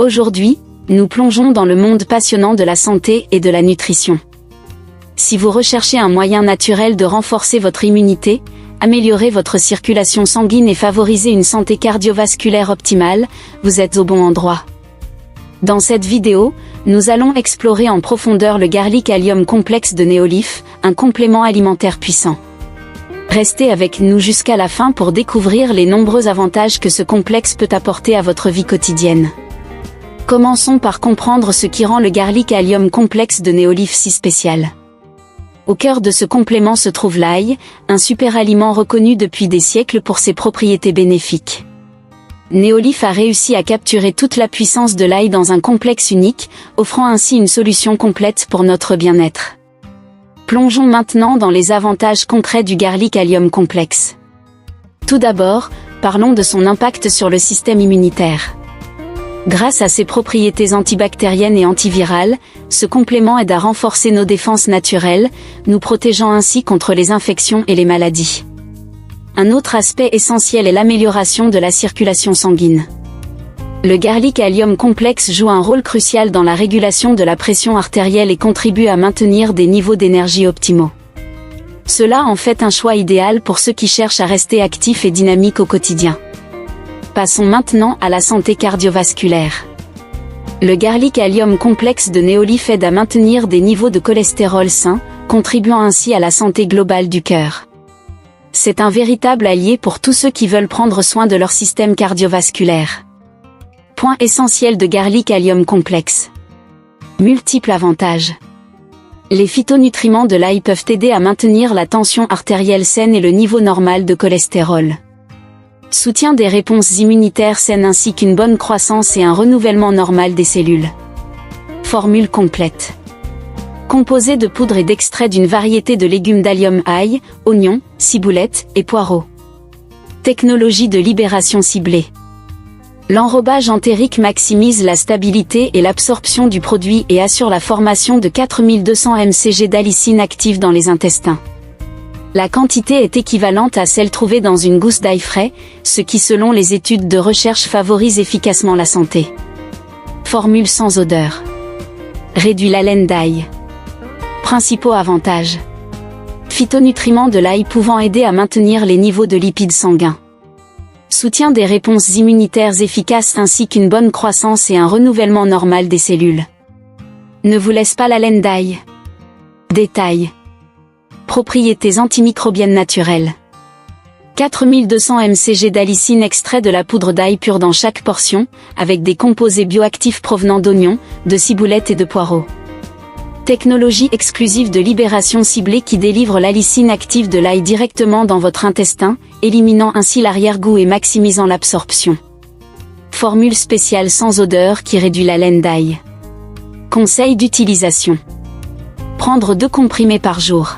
Aujourd'hui, nous plongeons dans le monde passionnant de la santé et de la nutrition. Si vous recherchez un moyen naturel de renforcer votre immunité, améliorer votre circulation sanguine et favoriser une santé cardiovasculaire optimale, vous êtes au bon endroit. Dans cette vidéo, nous allons explorer en profondeur le Garlic Allium Complex de Neolif, un complément alimentaire puissant. Restez avec nous jusqu'à la fin pour découvrir les nombreux avantages que ce complexe peut apporter à votre vie quotidienne. Commençons par comprendre ce qui rend le Garlic Allium Complex de Neolif si spécial. Au cœur de ce complément se trouve l'ail, un super aliment reconnu depuis des siècles pour ses propriétés bénéfiques. Neolif a réussi à capturer toute la puissance de l'ail dans un complexe unique, offrant ainsi une solution complète pour notre bien-être. Plongeons maintenant dans les avantages concrets du Garlic Allium Complex. Tout d'abord, parlons de son impact sur le système immunitaire. Grâce à ses propriétés antibactériennes et antivirales, ce complément aide à renforcer nos défenses naturelles, nous protégeant ainsi contre les infections et les maladies. Un autre aspect essentiel est l'amélioration de la circulation sanguine. Le Garlic Allium Complex joue un rôle crucial dans la régulation de la pression artérielle et contribue à maintenir des niveaux d'énergie optimaux. Cela en fait un choix idéal pour ceux qui cherchent à rester actifs et dynamiques au quotidien. Passons maintenant à la santé cardiovasculaire. Le Garlic Allium Complex de Neolif aide à maintenir des niveaux de cholestérol sains, contribuant ainsi à la santé globale du cœur. C'est un véritable allié pour tous ceux qui veulent prendre soin de leur système cardiovasculaire. Point essentiel de Garlic Allium Complex. Multiples avantages. Les phytonutriments de l'ail peuvent aider à maintenir la tension artérielle saine et le niveau normal de cholestérol. Soutien des réponses immunitaires saines ainsi qu'une bonne croissance et un renouvellement normal des cellules. Formule complète. Composé de poudre et d'extrait d'une variété de légumes d'allium ail, oignons, ciboulette et poireaux. Technologie de libération ciblée. L'enrobage entérique maximise la stabilité et l'absorption du produit et assure la formation de 4200 mcg d'allicine active dans les intestins. La quantité est équivalente à celle trouvée dans une gousse d'ail frais, ce qui selon les études de recherche favorise efficacement la santé. Formule sans odeur. Réduit l'haleine d'ail. Principaux avantages. Phytonutriments de l'ail pouvant aider à maintenir les niveaux de lipides sanguins. Soutien des réponses immunitaires efficaces ainsi qu'une bonne croissance et un renouvellement normal des cellules. Ne vous laisse pas l'haleine d'ail. Détail. Propriétés antimicrobiennes naturelles. 4200 mcg d'allicine extrait de la poudre d'ail pure dans chaque portion, avec des composés bioactifs provenant d'oignons, de ciboulette et de poireaux. Technologie exclusive de libération ciblée qui délivre l'allicine active de l'ail directement dans votre intestin, éliminant ainsi l'arrière-goût et maximisant l'absorption. Formule spéciale sans odeur qui réduit l'haleine d'ail. Conseil d'utilisation. Prendre 2 comprimés par jour.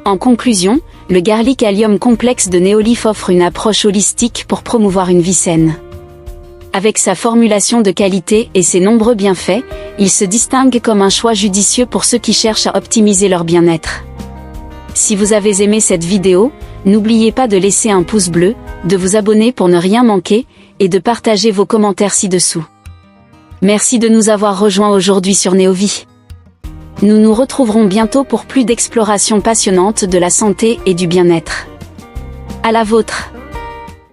En conclusion, le Garlic Allium Complex de Neolif offre une approche holistique pour promouvoir une vie saine. Avec sa formulation de qualité et ses nombreux bienfaits, il se distingue comme un choix judicieux pour ceux qui cherchent à optimiser leur bien-être. Si vous avez aimé cette vidéo, n'oubliez pas de laisser un pouce bleu, de vous abonner pour ne rien manquer, et de partager vos commentaires ci-dessous. Merci de nous avoir rejoints aujourd'hui sur Neovie. Nous nous retrouverons bientôt pour plus d'explorations passionnantes de la santé et du bien-être. À la vôtre!